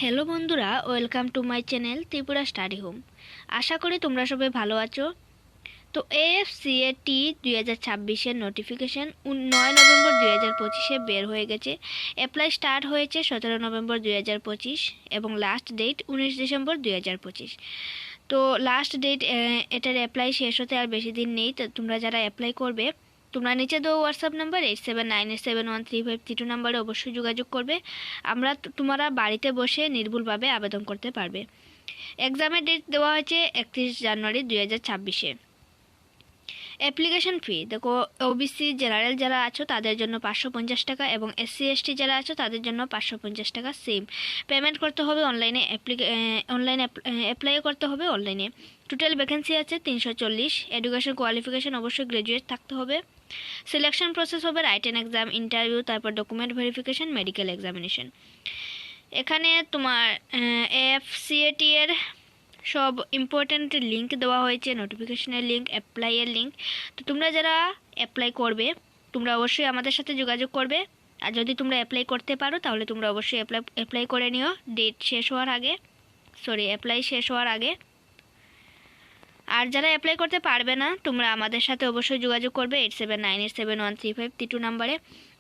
Hello বন্ধুরা, welcome to my channel Tripura study home. আশা করি তোমরা সবাই ভালো আছো। তো AFCAT 2026-এর নোটিফিকেশন 9 নভেম্বর 2025-এ বের হয়ে গেছে। অ্যাপ্লাই স্টার্ট হয়েছে 17 নভেম্বর 2025 এবং লাস্ট ডেট 19 ডিসেম্বর 2025। তো লাস্ট ডেট এটার অ্যাপ্লাই শেষ হতে আর বেশি দিন নেই। তো তোমরা যারা অ্যাপ্লাই করবে, তোমরা নিচে দেওয়া হোয়াটসঅ্যাপ নাম্বার 8798713532 নাম্বারে অবশ্যই যোগাযোগ করবে। তোমরা বাড়িতে বসে নির্ভুলভাবে আবেদন করতে পারবে। এক্সামের ডেট দেওয়া হয়েছে 31 জানুয়ারি 2026-এ। অ্যাপ্লিকেশন ফি দেখো, ওবিসি জেনারেল যারা আছো তাদের জন্য 550 টাকা এবং SC/ST যারা আছো তাদের জন্য 550 টাকা সেম পেমেন্ট করতে হবে। অনলাইনে অ্যাপ্লাই করতে হবে অনলাইনে। টোটাল ভ্যাকেন্সি আছে 340। এডুকেশন কোয়ালিফিকেশন অবশ্যই গ্র্যাজুয়েট থাকতে হবে। সিলেকশন প্রসেস হবে রাইটেন এক্সাম, ইন্টারভিউ, তারপর ডকুমেন্ট ভেরিফিকেশন, মেডিকেল এক্সামিনেশন। এখানে তোমার AFCAT এর সব ইম্পর্ট্যান্ট লিঙ্ক দেওয়া হয়েছে, নোটিফিকেশনের লিঙ্ক, অ্যাপ্লাইয়ের লিঙ্ক। তো তোমরা যারা অ্যাপ্লাই করবে তোমরা অবশ্যই আমাদের সাথে যোগাযোগ করবে। আর যদি তোমরা অ্যাপ্লাই করতে পারো তাহলে তোমরা অবশ্যই অ্যাপ্লাই করে নিও অ্যাপ্লাই শেষ হওয়ার আগে। আর যারা অ্যাপ্লাই করতে পারবে না তোমরা আমাদের সাথে অবশ্যই যোগাযোগ করবে 8798713532 নাম্বারে।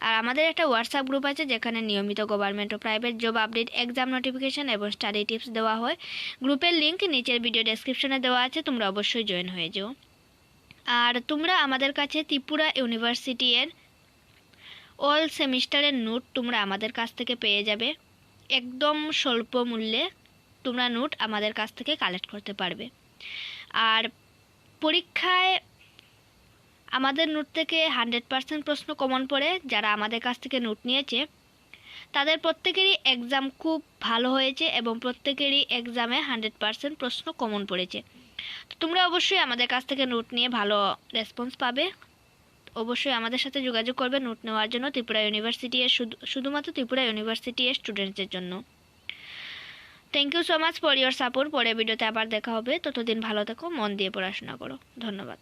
আর আমাদের একটা হোয়াটসঅ্যাপ গ্রুপ আছে যেখানে নিয়মিত গভর্নমেন্ট ও private job update, exam notification এবং স্টাডি টিপস দেওয়া হয়। গ্রুপের লিঙ্ক নিচের ভিডিও ডেসক্রিপশনে দেওয়া আছে, তোমরা অবশ্যই জয়েন হয়ে যাও। আর তোমরা আমাদের কাছে ত্রিপুরা ইউনিভার্সিটি এর অল সেমিস্টারের নোট তোমরা আমাদের কাছ থেকে পেয়ে যাবে। একদম স্বল্প মূল্যে তোমরা নোট আমাদের কাছ থেকে কালেক্ট করতে পারবে। আর পরীক্ষায় আমাদের নোট থেকে 100% প্রশ্ন কমন পড়ে। যারা আমাদের কাছ থেকে নোট নিয়েছে তাদের প্রত্যেকেরই এক্সাম খুব ভালো হয়েছে এবং প্রত্যেকেরই এক্সামে 100% প্রশ্ন কমন পড়েছে। তো তোমরা অবশ্যই আমাদের কাছ থেকে নোট নিয়ে ভালো রেসপন্স পাবে। অবশ্যই আমাদের সাথে যোগাযোগ করবে নোট নেওয়ার জন্য। ত্রিপুরা ইউনিভার্সিটি এর শুধুমাত্র ত্রিপুরা ইউনিভার্সিটি এর স্টুডেন্টদের জন্য। Thank you so much for your support. পরের ভিডিওতে আবার দেখা হবে। ততদিন ভালো থেকো, মন দিয়ে পড়াশোনা করো। ধন্যবাদ।